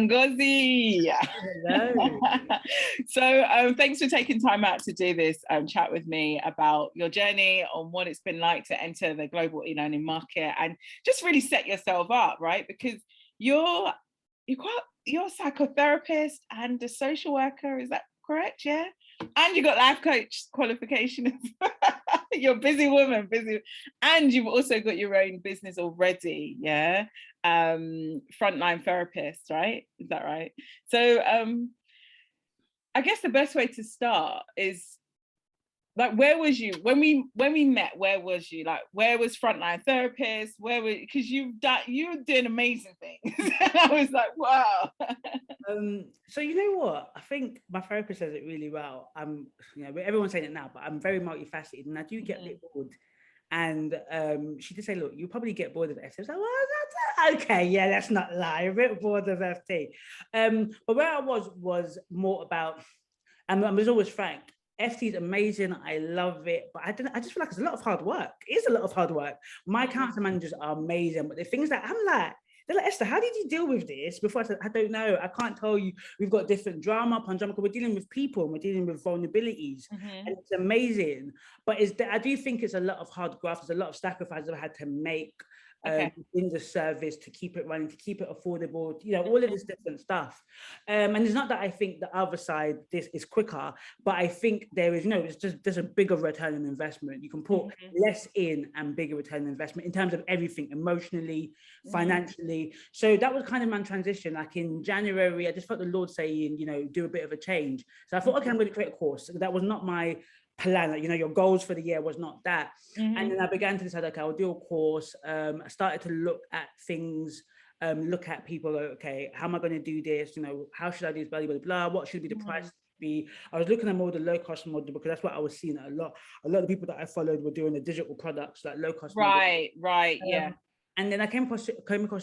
Ngozi. Hello. So thanks for taking time out to do this chat with me about your journey, on what it's been like to enter the global e-learning market, and just really set yourself up, right? Because you're a psychotherapist and a social worker, is that correct? Yeah. And you got life coach qualification. You're a busy woman, busy, and you've also got your own business already. Yeah. Frontline therapist, right? Is that right? So I guess the best way to start is, like, where was you when we met? Where was you? Like, where was Frontline Therapist? Where were, because you were doing amazing things. And I was like, wow. So you know what? I think my therapist says it really well. Everyone's saying it now, but I'm very multifaceted, and I do get a bit bored. And she did say, look, you probably get bored of FT. I was like, well, okay, yeah, let's not lie, a bit bored of FT. But where I was more about, and I was always frank, FT is amazing, I love it, but I just feel like it's a lot of hard work. It is a lot of hard work. My counsel managers are amazing, but the things that I'm like, they're like, Esther, how did you deal with this? Before I said, I don't know. I can't tell you. We've got different drama, because we're dealing with people, and we're dealing with vulnerabilities. And it's amazing. But I do think it's a lot of hard graft. There's a lot of sacrifices I've had to make in the service to keep it running, to keep it affordable, all of this different stuff. And it's not that I think the other side, this is quicker, but I think there is, there's a bigger return on investment. You can put less in and bigger return on investment in terms of everything, emotionally, financially. So that was kind of my transition. Like in January, I just felt the Lord saying, do a bit of a change. So I thought, okay, I'm going to create a course. That was not my plan. Like, your goals for the year was not that. And then I began to decide, okay, I'll do a course. I started to look at things, look at people, okay, how am I going to do this? How should I do this, blah, blah, blah, what should be the price be? I was looking at more the low cost model, because that's what I was seeing. A lot of the people that I followed were doing the digital products, like low cost model. Right, yeah. And then I came across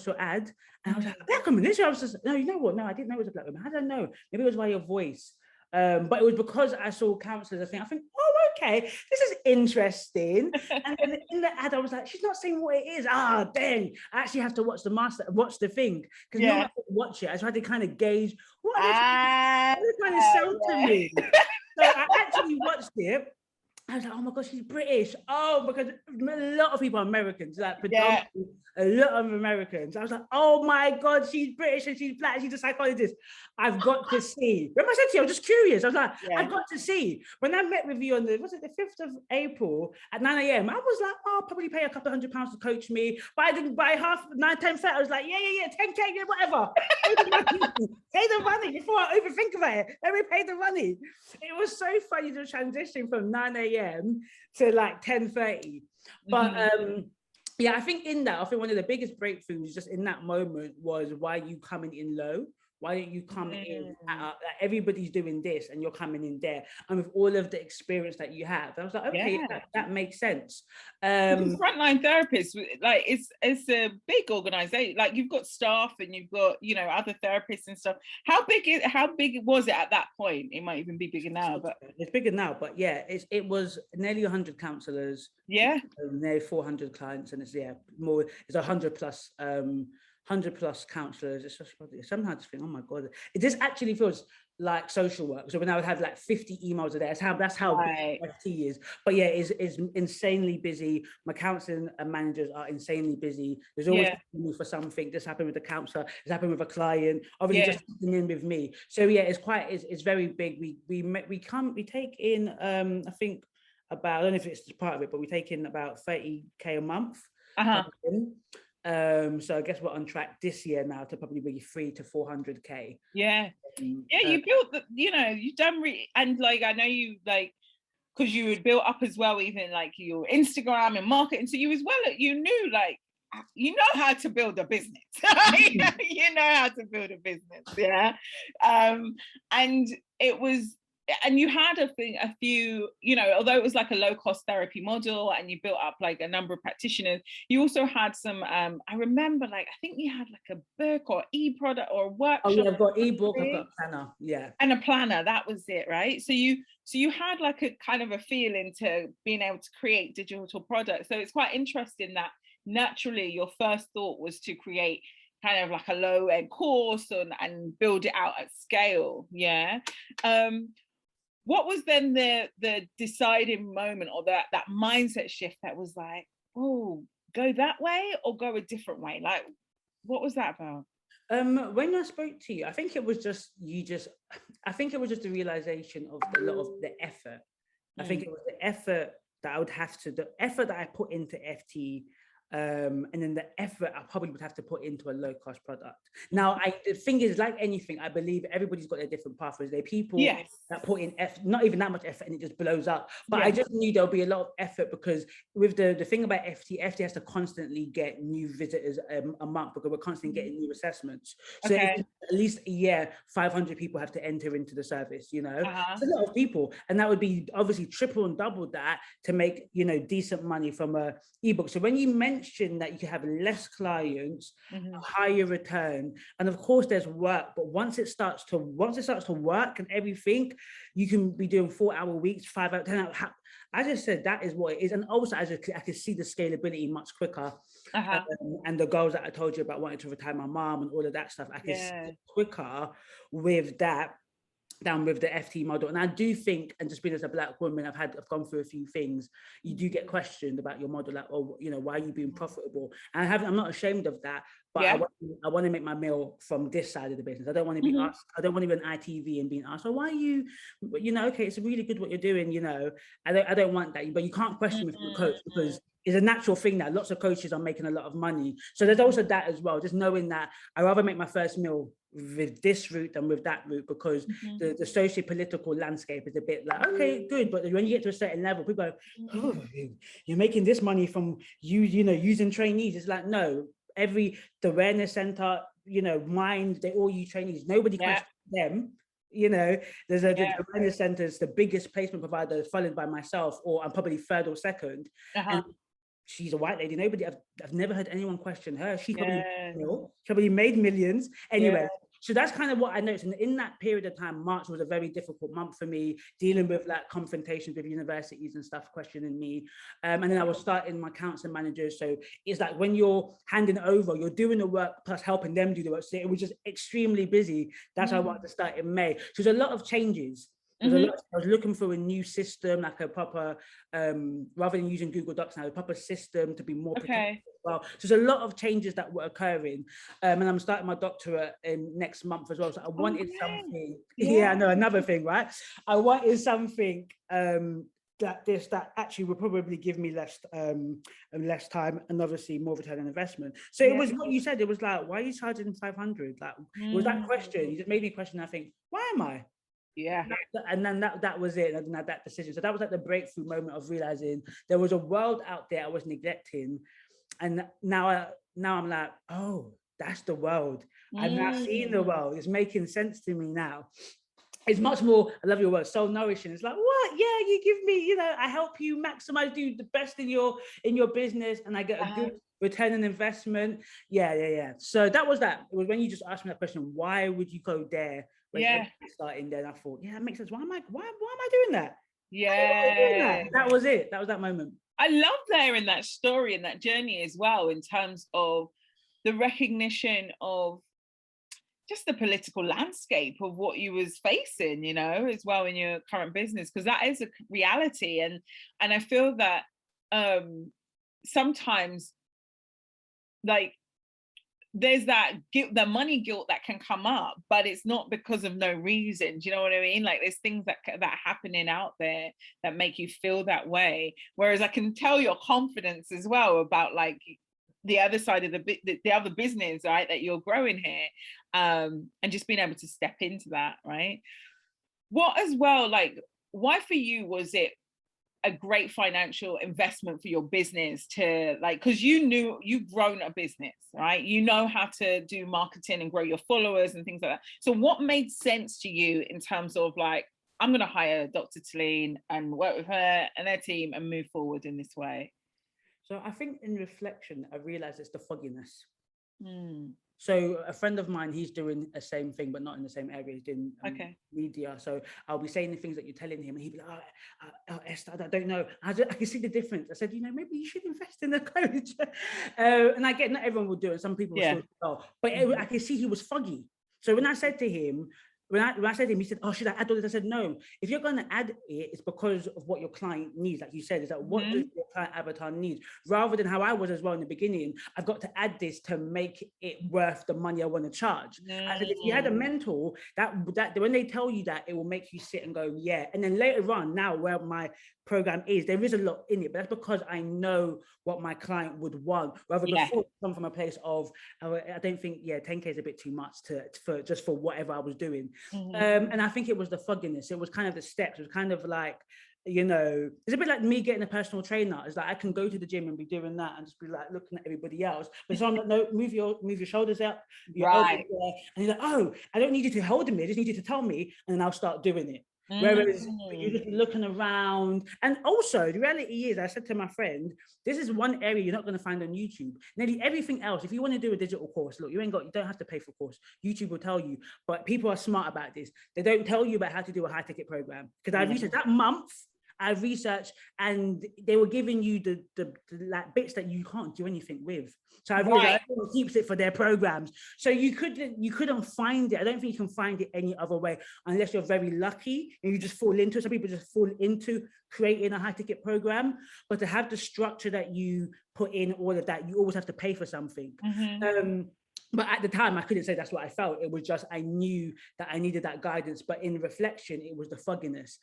your ad, and I was like, a black woman. I was just, no, you know what? No, I didn't know it was a black woman. How did I know? Maybe it was by your voice. But it was because I saw counsellors. I think, oh, okay, this is interesting. And then in the ad, I was like, she's not saying what it is. Dang, I actually have to watch the thing, because no one could watch it. I tried to kind of gauge what are they trying to sell to me. So I actually watched it. I was like, oh my God, she's British. Oh, because a lot of people are Americans, like predominantly a lot of Americans. I was like, oh my God, she's British and she's black, she's a psychologist. I've got to see. Remember I said to you, I was just curious. I was like, I've got to see. When I met with you on the 5th of April at 9 a.m, I was like, I'll probably pay a couple £100 to coach me. But I didn't buy half, 10:30. I was like, yeah, 10K, yeah, whatever. Pay the money before I overthink about it. Let me pay the money. It was so funny to transition from 9 a.m. to like 10:30. But I think one of the biggest breakthroughs just in that moment was, why you coming in low? Why don't you come in like everybody's doing this and you're coming in there, and with all of the experience that you have? I was like, okay, that makes sense. Frontline Therapists, like it's a big organization. Like, you've got staff and you've got other therapists and stuff. How big was it at that point? It might even be bigger now, but it's bigger now. But yeah, it was nearly 100 counselors. Nearly 400 clients, and it's more. It's 100 plus. 100 plus counselors. It's just, sometimes I just think, oh my God, this actually feels like social work. So when I would have like 50 emails a day, that's how big FT is. But yeah, it's insanely busy. My counselling managers are insanely busy. There's always me for something. This happened with the counsellor. This happened with a client. Obviously, just sitting in with me. So yeah, it's very big. We take in I think about, I don't know if it's part of it, but we take in about 30K a month. So I guess we're on track this year now to probably be 300 to 400K. You built you've done and like, I know you, like, because you had built up as well, even like your Instagram and marketing, so you as well, you knew, like, you know how to build a business. You know how to build a business. And it was, and you had a few, although it was like a low cost therapy model, and you built up like a number of practitioners, you also had some, I remember, like, I think you had like a book or e-product or a workshop. Oh yeah, I've got e-book, I've got a planner, and a planner, that was it, right? So you had like a kind of a feeling to being able to create digital products. So it's quite interesting that naturally your first thought was to create kind of like a low end course and build it out at scale. Yeah. What was then the deciding moment, or that mindset shift that was like, oh, go that way or go a different way? Like, what was that about? When I spoke to you, I think it was just I think it was just the realization of a lot of the effort. I think it was the effort that I would have to, the effort that I put into FT, and then the effort I probably would have to put into a low cost product. Now, the thing is, like anything, I believe everybody's got their different pathways. There are people Yes. that put in not even that much effort, and it just blows up. But Yes. I just knew there'll be a lot of effort, because with the thing about FT has to constantly get new visitors a month, because we're constantly getting new assessments. So Okay. at least a year, 500 people have to enter into the service, you know. Uh-huh. It's a lot of people, and that would be obviously triple and double that to make, you know, decent money from a ebook. So when you mention that you can have less clients, a higher return, and of course there's work, but once it starts to work and everything, you can be doing 4-hour weeks, 5 out 10 hours. I just said that is what it is. And also I could see the scalability much quicker. And the goals that I told you about, wanting to retire my mom and all of that stuff, I could see it quicker with that than with the FT model. And I do think, and just being as a Black woman, I've gone through a few things. You do get questioned about your model, like, oh, you know, why are you being profitable? And I'm not ashamed of that, but I want to make my meal from this side of the business. I don't want to be asked, I don't want to be on ITV and being asked, oh, why are you, you know, okay, it's really good what you're doing, you know. I don't want that, but you can't question me from a coach, because it's a natural thing that lots of coaches are making a lot of money. So there's also that as well, just knowing that I rather make my first meal with this route than with that route, because the socio-political landscape is a bit like, okay, good, but when you get to a certain level, people go, oh, you're making this money from you know, using trainees. It's like, no, the awareness center, you know, Mind, they all use trainees. Nobody questions them. You know, there's the awareness center is the biggest placement provider, followed by myself, or I'm probably third or second. And she's a white lady. I've never heard anyone question her. She probably made millions anyway. So that's kind of what I noticed. And in that period of time, March was a very difficult month for me, dealing with like confrontations with universities and stuff questioning me. And then I was starting my counselling managers. So it's like when you're handing over, you're doing the work plus helping them do the work. So it was just extremely busy. That's how I wanted to start in May. So there's a lot of changes. I was looking for a new system, like a proper, rather than using Google Docs now, a proper system to be more protected as well. So there's a lot of changes that were occurring. And I'm starting my doctorate in next month as well. So I wanted something. I know, another thing, right? I wanted something that actually would probably give me less time and obviously more return on investment. So it was what you said. It was like, why are you charging 500? Like, it was that question. You just made me question. I think, why am I? And then that was it. I didn't have that decision. So that was like the breakthrough moment of realizing there was a world out there I was neglecting, and now I'm like, oh, that's the world. I'm now seeing the world. It's making sense to me now. It's much more, I love your word, soul nourishing. It's like, what? Yeah, you give me, you know, I help you maximize, do the best in your business, and I get a good return on investment. Yeah. So that was that. It was when you just asked me that question, why would you go there? When starting there, and I thought, yeah, that makes sense. Why am I doing that? That was it. That was that moment. I love there in that story and that journey as well, in terms of the recognition of just the political landscape of what you was facing, you know, as well in your current business, because that is a reality. And I feel that sometimes, like, there's that guilt, the money guilt that can come up, but it's not because of no reason. Do you know what I mean? Like, there's things that are happening out there that make you feel that way. Whereas I can tell your confidence as well about like the other side of the other business, right, that you're growing here, and just being able to step into that, right? What as well, like, why for you was it a great financial investment for your business to, like, because you knew you've grown a business, right? You know how to do marketing and grow your followers and things like that. So what made sense to you in terms of like, I'm going to hire Dr. Talene and work with her and their team and move forward in this way? So I think in reflection, I realized it's the fogginess. So a friend of mine, he's doing the same thing, but not in the same area. He's doing media. So I'll be saying the things that you're telling him, and he'd be like, Esther, I don't know. I can see the difference. I said, maybe you should invest in a coach. And I get not everyone will do it. Some people will still go. But I can see he was foggy. So when I said to him, when I said to him, he said, oh, should I add all this? I said, no. If you're going to add it, it's because of what your client needs. Like you said, is that what does your client avatar need? Rather than how I was as well in the beginning, I've got to add this to make it worth the money I want to charge. I said, if you had a mentor, that when they tell you that, it will make you sit and go, yeah. And then later on, now where my program is, there is a lot in it, but that's because I know what my client would want. Rather before come from a place of, I don't think 10K is a bit too much for whatever I was doing. And I think it was the fogginess. It was kind of the steps. It was kind of like, it's a bit like me getting a personal trainer. It's like I can go to the gym and be doing that and just be like looking at everybody else. But so I'm like, no, move your shoulders up. And you're like, oh, I don't need you to hold me. I just need you to tell me, and then I'll start doing it. Whereas you're just looking around. And also the reality is, I said to my friend, this is one area you're not going to find on YouTube. Nearly everything else, if you want to do a digital course, look, you don't have to pay for a course. YouTube will tell you, but people are smart about this. They don't tell you about how to do a high ticket program. Because I researched that month, I researched, and they were giving you the like bits that you can't do anything with. So I realized everyone keeps it for their programs. So you couldn't find it. I don't think you can find it any other way unless you're very lucky and you just fall into it. Some people just fall into creating a high ticket program, but to have the structure that you put in all of that, you always have to pay for something. But at the time, I couldn't say that's what I felt. It was just, I knew that I needed that guidance. But in reflection, it was the fogginess.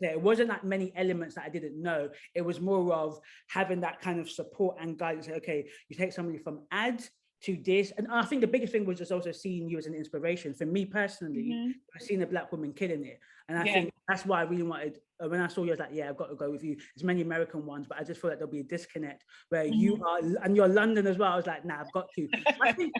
It wasn't that many elements that I didn't know. It was more of having that kind of support and guidance. Okay, you take somebody from ad to this. And I think the biggest thing was just also seeing you as an inspiration. For me personally, I've seen a Black woman killing it. And I think that's why I really wanted, when I saw you, I was like, yeah, I've got to go with you. There's many American ones, but I just feel like there'll be a disconnect where you are, and you're London as well. I was like, nah, I've got to. I think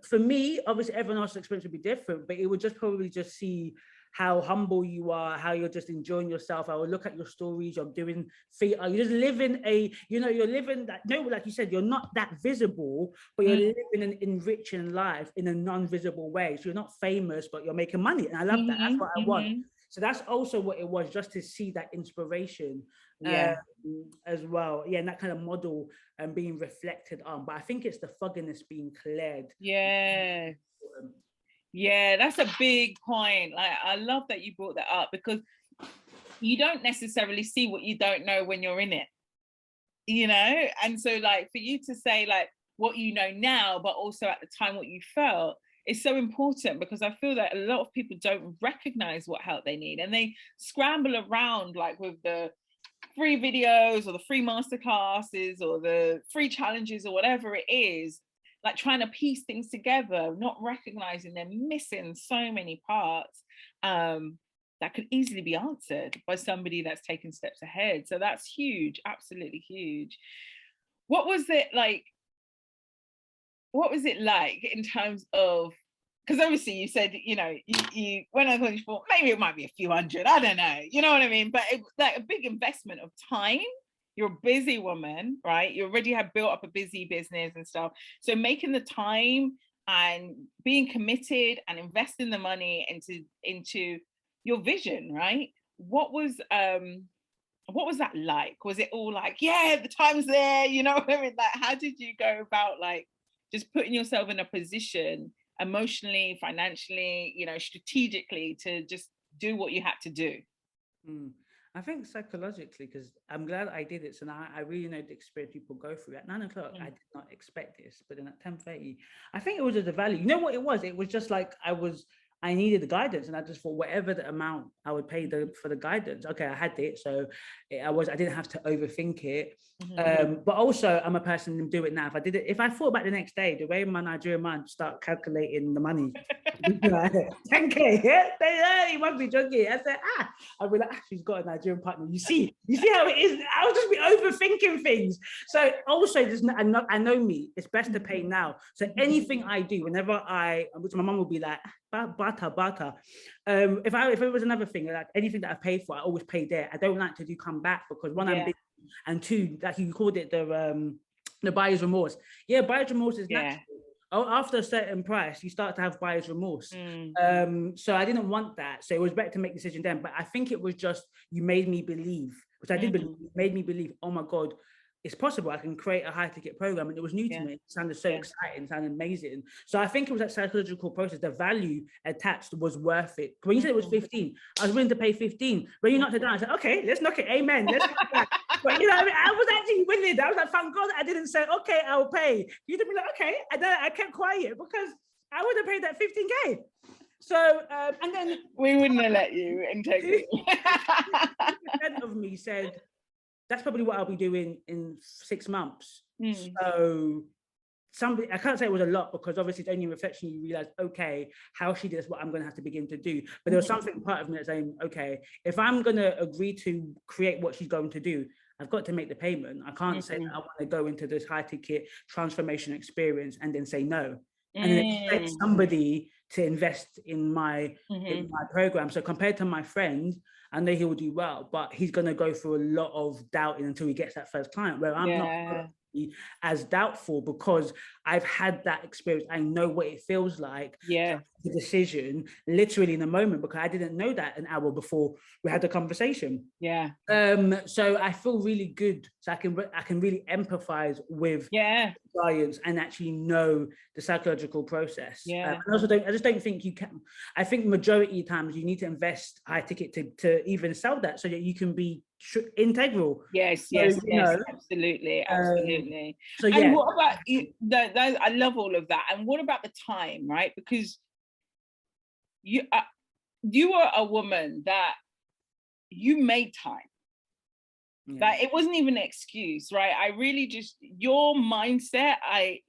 for me, obviously everyone else's experience would be different, but it would just probably just see how humble you are, how you're just enjoying yourself. I would look at your stories, you're doing theater, you're just living you're living that, like you said, you're not that visible, but you're living an enriching life in a non-visible way. So you're not famous, but you're making money. And I love that. That's what I want. So that's also what it was, just to see that inspiration as well. Yeah, and that kind of model and being reflected on. But I think it's the fogginess being cleared. Yeah, that's a big point. Like, I love that you brought that up, because you don't necessarily see what you don't know when you're in it, And so, like, for you to say, like, what you know now, but also at the time what you felt, is so important, because I feel that a lot of people don't recognize what help they need, and they scramble around like with the free videos or the free masterclasses or the free challenges or whatever it is, like trying to piece things together, not recognizing they're missing so many parts that could easily be answered by somebody that's taken steps ahead. So that's huge, absolutely huge. What was it like in terms of, because obviously you said, you went on college for, maybe it might be a few hundred, I don't know, you know what I mean? But it was like a big investment of time. You're a busy woman, right? You already have built up a busy business and stuff. So making the time and being committed and investing the money into your vision, right? What was that like? Was it all like, yeah, the time's there, you know what I mean? Like, how did you go about like just putting yourself in a position emotionally, financially, strategically, to just do what you had to do? I think psychologically, because I'm glad I did it. So now I really know the experience people go through. At 9 o'clock, I did not expect this, but then at 10:30, I think it was just the value. You know what it was? It was just like I needed the guidance, and I just thought whatever the amount I would pay for the guidance. Okay, I had it, so I didn't have to overthink it. But also, I'm a person who do it now. If I thought about the next day, the way my Nigerian mind start calculating the money, 10K, you must be joking. I said, I'll be like, she's got a Nigerian partner. You see how it is. I'll just be overthinking things. So also, I know me. It's best to pay now. So anything I do, whenever which my mum will be like, butter. If it was another thing, like anything that I pay for, I always pay there. I don't like to do come back, because one, I'm busy, and two, like you called it the buyer's remorse. Yeah, buyer's remorse is natural. after a certain price, you start to have buyer's remorse. So I didn't want that. So it was better to make the decision then. But I think it was just, you made me believe, which I did believe, you made me believe, oh my God, it's possible I can create a high ticket program. And it was new to me. It sounded so exciting, it sounded amazing. So I think it was that psychological process. The value attached was worth it. When you said it was 15, I was willing to pay 15. When you knocked it down, I said, okay, let's knock it. Amen. Let's knock it back. But you know what I mean? I was actually willing. I was like, thank God I didn't say, okay, I'll pay. You'd have been like, okay. I kept quiet because I would have paid that 15K. So, and then we wouldn't have let you integrity. 2% of me said, that's probably what I'll be doing in 6 months. So I can't say it was a lot, because obviously it's only in reflection you realize, okay, how she did is what I'm going to have to begin to do. But there was something part of me that's saying, okay, if I'm going to agree to create what she's going to do, I've got to make the payment. I can't say that I want to go into this high ticket transformation experience and then say no. And then expect somebody to invest in my program. So compared to my friend, I know he will do well, but he's going to go through a lot of doubting until he gets that first client, where I'm not as doubtful, because I've had that experience. I know what it feels like. The decision literally in a moment, because I didn't know that an hour before we had the conversation. So I feel really good. So I can really empathize with clients and actually know the psychological process. And also I just don't think you can. I think majority of times you need to invest high ticket to even sell that, so that you can be integral. Absolutely. So and what about you? I love all of that. And what about the time, right? Because you are a woman that you made time. That it wasn't even an excuse, right? I really just, your mindset, I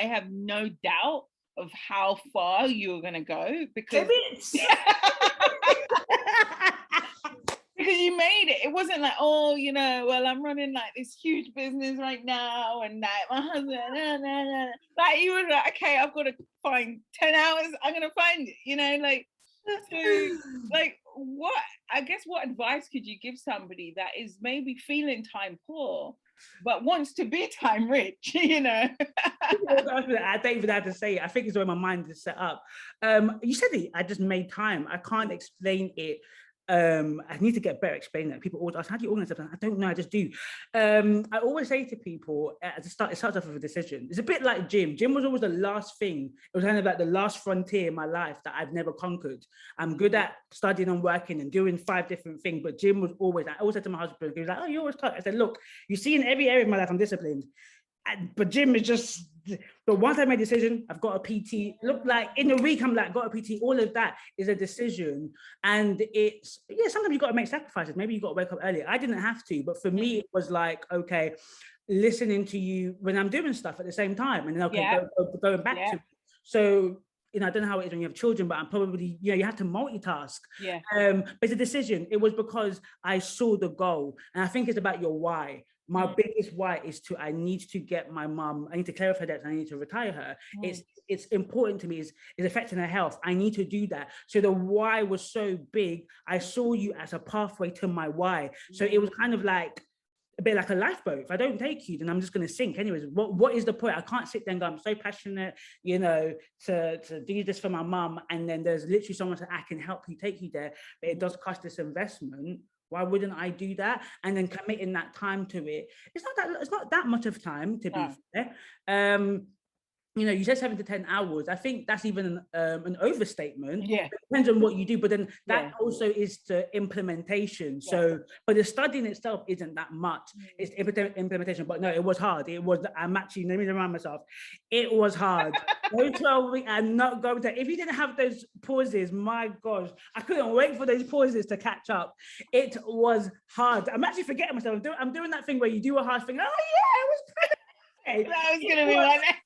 have no doubt of how far you were going to go, because because you made it. It wasn't like, oh, well, I'm running like this huge business right now, and like my husband, like you were like, okay, I've got to find 10 hours, I'm gonna find it, like, so, like, what advice could you give somebody that is maybe feeling time poor but wants to be time rich? I don't even have to say it. I think it's the way my mind is set up. You said it. I just made time. I can't explain it. I need to get better explaining that. People always ask, how do you organize it? I don't know, I just do. I always say to people at the start, it starts off with a decision. It's a bit like gym. Gym was always the last thing. It was kind of like the last frontier in my life that I've never conquered. I'm good at studying and working and doing 5 different things, but gym was always, I always said to my husband, he was like, oh, you always talk. I said, look, you see, in every area of my life, I'm disciplined. But gym is just, but once I made a decision, I've got a PT. Look, like in a week, I'm like, got a PT. All of that is a decision. And it's, sometimes you got to make sacrifices. Maybe you got to wake up earlier. I didn't have to, but for me, it was like, okay, listening to you when I'm doing stuff at the same time. And then going back to it. So, I don't know how it is when you have children, but I'm probably, you have to multitask. But it's a decision. It was because I saw the goal. And I think it's about your why. My biggest why is I need to get my mum, I need to clear off her debts, I need to retire her. It's important to me, it's affecting her health. I need to do that. So the why was so big. I saw you as a pathway to my why. So it was kind of like a bit like a lifeboat. If I don't take you, then I'm just going to sink. Anyways, what is the point? I can't sit there and go, I'm so passionate, to do this for my mum. And then there's literally someone that I can help you, take you there, but it does cost this investment. Why wouldn't I do that? And then committing that time to it. It's not that much of time, to be fair. You said 7 to 10 hours. I think that's even an overstatement. It depends on what you do, but then that also is the implementation. So, but the studying itself isn't that much. It's implementation. But no, it was hard. Let me remind myself, it was hard. Those 12 weeks, I'm not going to, if you didn't have those pauses, my gosh, I couldn't wait for those pauses to catch up. It was hard. I'm actually forgetting myself. I'm doing that thing where you do a hard thing. Oh yeah, it was perfect. That was going to be my next.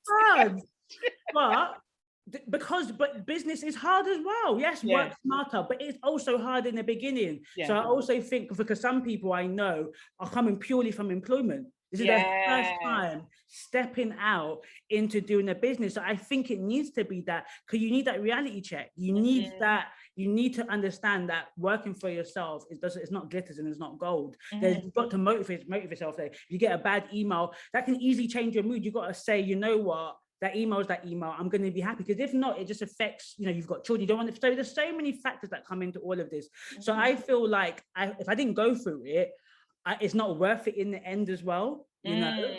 But business is hard as well. Yes, work smarter, but it's also hard in the beginning. So I also think, because some people I know are coming purely from employment. This is their first time stepping out into doing a business. So I think it needs to be that, because you need that reality check. You need that. You need to understand that working for yourself it's not glitters and it's not gold. You've got to motivate yourself there. If you get a bad email, that can easily change your mood. You've got to say, you know what? that email is that email. I'm going to be happy, because if not, it just affects, you know, you've got children, you don't want to, so there's so many factors that come into all of this. So I feel like if I didn't go through it, it's not worth it in the end as well, you know.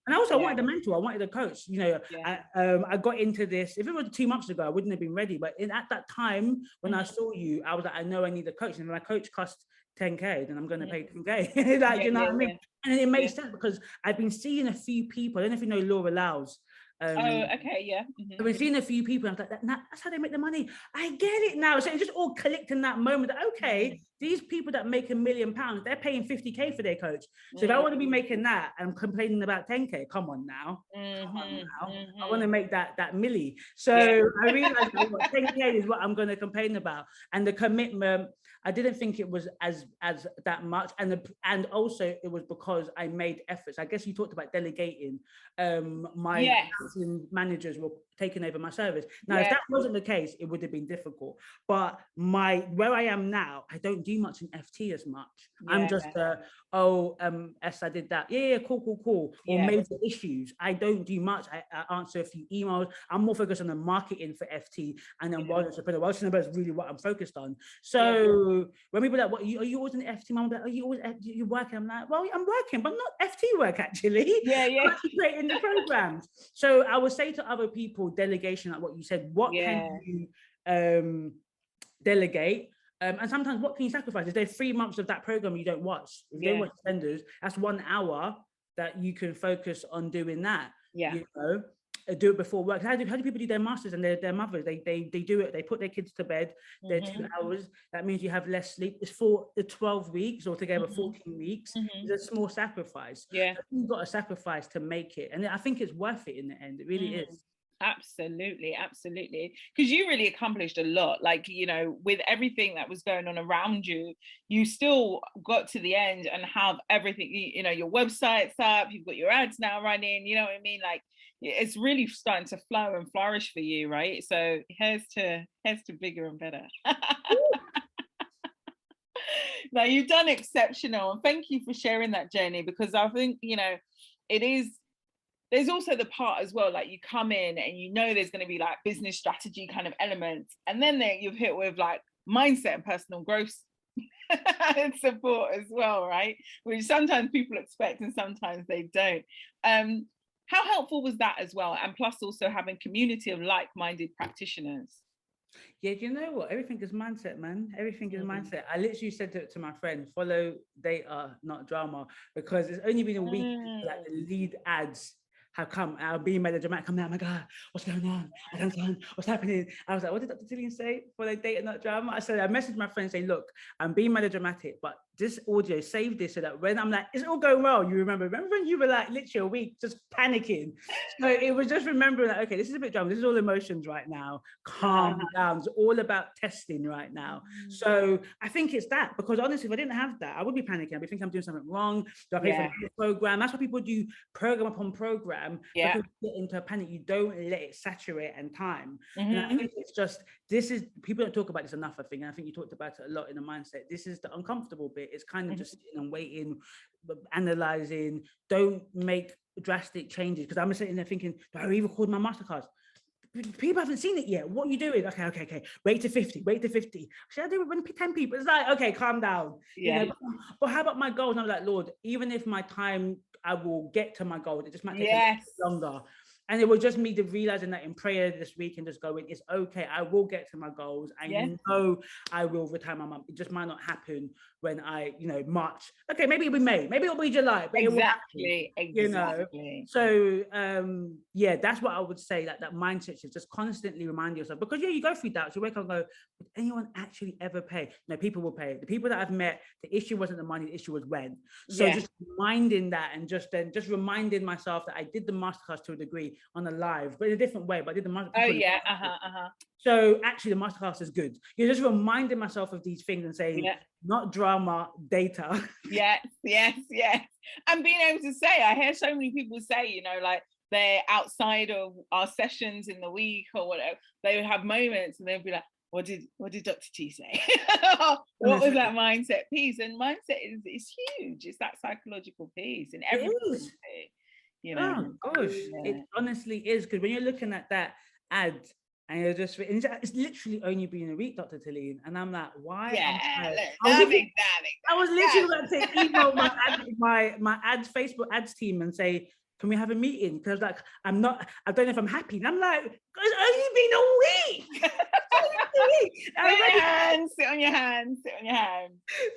And also I wanted a mentor, I wanted a coach, you know. I got into this, if it was 2 months ago, I wouldn't have been ready, but at that time when I saw you, I was like, I know I need a coach, and my coach cost 10k, then I'm going to pay 10k. Like, you know what I mean? And it makes sense, because I've been seeing a few people, I don't know if you know Laura Lyles. I've been seeing a few people, and I was like, that's how they make the money. I get it now. So it just all clicked in that moment that, okay, these people that make £1 million, they're paying 50k for their coach. So if I want to be making that and complaining about 10k, come on now. I want to make that milli. So I realized that 10k is what I'm going to complain about. And the commitment, I didn't think it was as that much, and also it was because I made efforts. I guess you talked about delegating. My counseling managers were taking over my service. Now, if that wasn't the case, it would have been difficult. But where I am now, I don't do much in FT as much. I'm just I did that. Cool. Or major issues. I don't do much. I answer a few emails. I'm more focused on the marketing for FT, and then wellness is really what I'm focused on. So when people are like, "What are you always in the FT?" I'm like, "Are you always you working?" I'm like, "Well, I'm working, but not FT work actually." I'm actually creating the programs. So I would say to other people, delegation, like what you said. What can you delegate? And sometimes what can you sacrifice? Is there 3 months of that program you don't watch? If you don't watch Defenders, that's 1 hour that you can focus on doing that. You know, do it before work. How do people do their masters and their mothers? They do it. They put their kids to bed. They're 2 hours. That means you have less sleep. It's for the 12 weeks or together 14 weeks. It's a small sacrifice. You've got to sacrifice to make it, and I think it's worth it in the end. It really is. Absolutely, because you really accomplished a lot. Like, you know, with everything that was going on around you, you still got to the end and have everything, you know, your website's up, you've got your ads now running, you know what I mean? Like, it's really starting to flow and flourish for you, right? So here's to bigger and better. Now, you've done exceptional, and thank you for sharing that journey, because I think, you know, there's also the part as well, like you come in and you know there's going to be like business strategy kind of elements, and then you've hit with like mindset and personal growth and support as well, right? Which sometimes people expect and sometimes they don't. How helpful was that as well? And plus also having community of like-minded practitioners. Yeah, you know what? Everything is mindset, man. Everything is mindset. I literally said to my friend, follow data, not drama, because it's only been a week like the lead ads have come. I'll be melodramatic. I'm like, oh my God, what's going on? I don't know what's happening. I was like, what did Dr. Tillian say? Follow data, not drama. I messaged my friend saying, look, I'm being melodramatic, but this audio, save this so that when I'm like, it's all going well, you remember when you were like literally a week just panicking. So it was just remembering that, okay, this is a bit drama. This is all emotions right now. Calm down. It's all about testing right now. So I think it's that, because honestly, if I didn't have that, I would be panicking. I'd be thinking I'm doing something wrong. Do I pay for the program? That's why people do program upon program. Because you get into a panic, you don't let it saturate and time. And I think it's just, people don't talk about this enough, I think. And I think you talked about it a lot in the mindset. This is the uncomfortable bit. It's kind of just sitting and waiting, analyzing. Don't make drastic changes, because I'm sitting there thinking, do I re-record my masterclass? People haven't seen it yet. What are you doing? Okay. Wait to 50. Should I do it when 10 people? It's like, okay, calm down. You know, but how about my goals? And I'm like, Lord, even if my time, I will get to my goal. It just might take a little longer. And it was just me realizing that in prayer this week and just going, it's okay, I will get to my goals. I know I will retire my mum. It just might not happen when I, March. Okay, maybe it'll be May, maybe it'll be July. But exactly. You know? So, that's what I would say, that mindset is just constantly remind yourself. Because, you go through doubts. You wake up and go, would anyone actually ever pay? No, people will pay. The people that I've met, the issue wasn't the money, the issue was when. So just reminding that, and just reminding myself that I did the masterclass to a degree, on a live, but in a different way. But I did the masterclass. So actually, the masterclass is good. You're just reminding myself of these things and saying, not drama, data. Yes. And being able to say, I hear so many people say, like they're outside of our sessions in the week or whatever. They would have moments and they'd be like, what did Dr. T say? What was that mindset piece? And mindset is huge. It's that psychological piece, and everything. you know. Oh gosh, it honestly is, because when you're looking at that ad and you're just, and it's literally only been a week, Dr. Talene, and I'm like, why am I was literally about to email my ads, Facebook ads team and say, can we have a meeting? Because like I don't know if I'm happy. And I'm like, it's only been a week. Sit on your hands.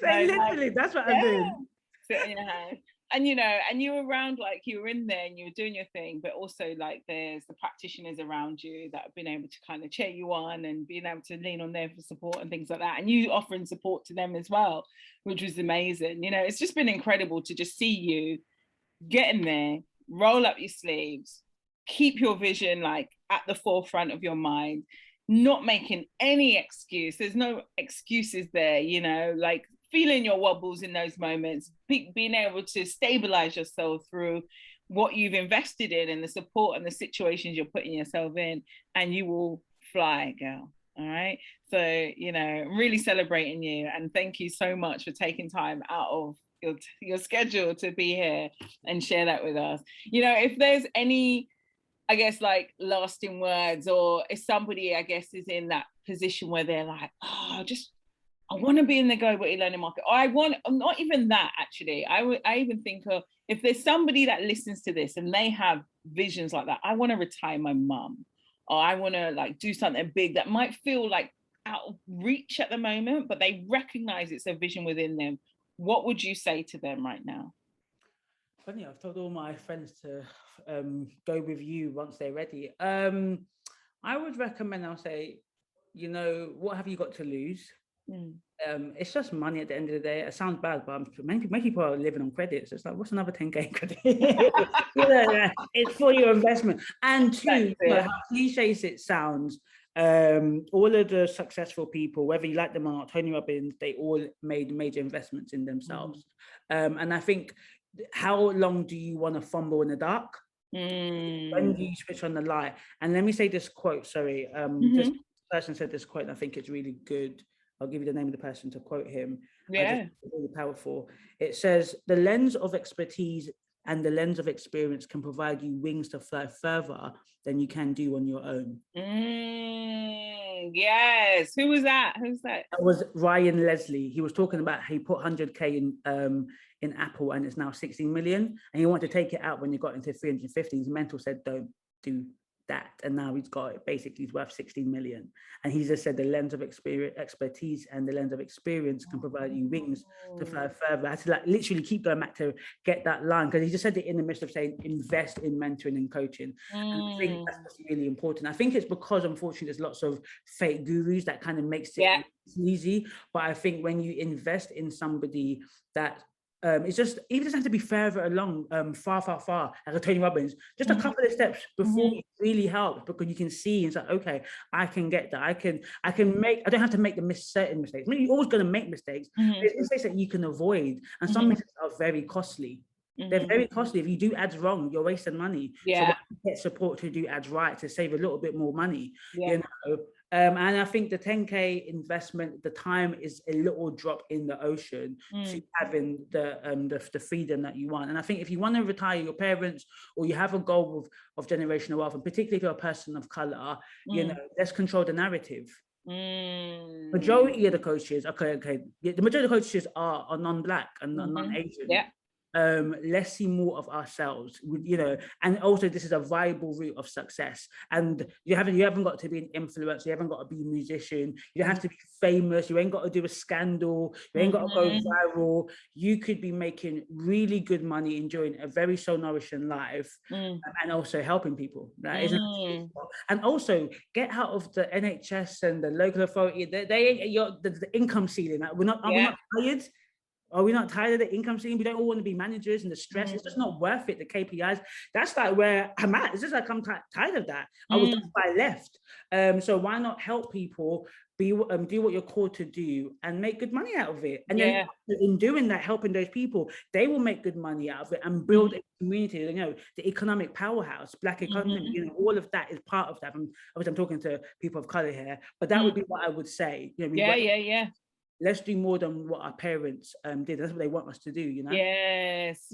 So literally, that's what I'm doing. Sit on your hands. And you know, and you were around, like you were in there and you were doing your thing, but also like there's the practitioners around you that have been able to kind of cheer you on and being able to lean on them for support and things like that. And you offering support to them as well, which was amazing. You know, it's just been incredible to just see you get in there, roll up your sleeves, keep your vision like at the forefront of your mind, not making any excuse. There's no excuses there, you know, like feeling your wobbles in those moments, being able to stabilize yourself through what you've invested in and the support and the situations you're putting yourself in, and you will fly, girl. All right. So, you know, I'm really celebrating you, and thank you so much for taking time out of your schedule to be here and share that with us. You know, if there's any, I guess, like lasting words, or if somebody, I guess, is in that position where they're like, oh, I want to be in the global e-learning market, or not even that, actually. I even think of, if there's somebody that listens to this and they have visions like that, I want to retire my mum, or I want to like do something big that might feel like out of reach at the moment, but they recognize it's a vision within them. What would you say to them right now? Funny, I've told all my friends to go with you once they're ready. I would recommend, I'll say, you know, what have you got to lose? It's just money at the end of the day. It sounds bad, but many people are living on credits. It's like, what's another 10k credit? You know, it's for your investment. And two, how cliche it sounds, all of the successful people, whether you like them or not, Tony Robbins, they all made major investments in themselves. And I think, how long do you want to fumble in the dark? When do you switch on the light? And let me say this quote, sorry. This person said this quote, and I think it's really good. I'll give you the name of the person to quote him. Yeah. It's really powerful. It says, the lens of expertise and the lens of experience can provide you wings to fly further than you can do on your own. Yes. Who was that? Who's that? That was Ryan Leslie. He was talking about, he put 100k in Apple and it's now 16 million. And he wanted to take it out when he got into 350. His mentor said, don't do that. And now he's got it, basically he's worth 16 million. And he just said the lens of expertise and the lens of experience can provide you wings to fly further. I had to like literally keep going back to get that line, because he just said it in the midst of saying invest in mentoring and coaching. And I think that's really important. I think it's because unfortunately there's lots of fake gurus that kind of makes it easy. But I think when you invest in somebody that it's just, even doesn't have to be further along, far, like a Tony Robbins, just a couple of steps before it really helps, because you can see it's like, okay, I can get that. I don't have to make certain mistakes. I mean, you're always going to make mistakes. There's mistakes that you can avoid, and some mistakes are very costly. They're very costly. If you do ads wrong, you're wasting money. So get support to do ads right, to save a little bit more money, you know. And I think the 10k investment, the time is a little drop in the ocean to having the freedom that you want. And I think if you want to retire your parents, or you have a goal of generational wealth, and particularly if you're a person of color, you know, let's control the narrative. Majority of the coaches, the majority of the coaches are non-black and non-Asian. Let's see more of ourselves, you know. And also, this is a viable route of success. And you haven't got to be an influencer, you haven't got to be a musician, you don't have to be famous, you ain't got to do a scandal, you ain't got to go viral. You could be making really good money, enjoying a very soul nourishing life, and also helping people. That isn't. And also get out of the NHS and the local authority. The income ceiling. We're not tired. Are we not tired of the income ceiling? We don't all want to be managers, and the stress. It's just not worth it. The KPIs. That's like where I'm at. It's just like I'm tired of that. I was that's why I left. So why not help people do what you're called to do and make good money out of it? And then in doing that, helping those people, they will make good money out of it and build a community. You know, the economic powerhouse, Black economy. You know, all of that is part of that. Obviously, I'm talking to people of color here, but that would be what I would say. You know, let's do more than what our parents did. That's what they want us to do, you know? Yes.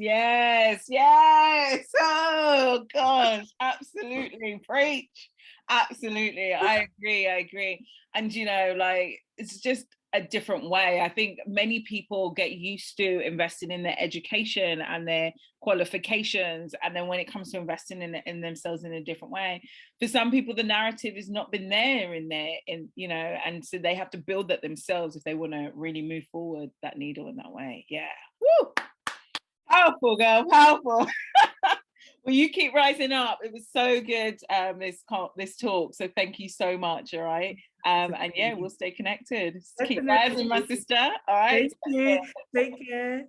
Oh, Oh gosh, absolutely. Preach. Absolutely. I agree. And like, it's just a different way. I think many people get used to investing in their education and their qualifications, and then when it comes to investing in themselves in a different way, for some people the narrative has not been there and so they have to build that themselves if they want to really move forward that needle in that way. Yeah. Woo! Powerful, girl, powerful. Well, you keep rising up. It was so good, this talk. So thank you so much. All right. And yeah, we'll stay connected. Keep rising, my sister. All right. Thank you. Take care.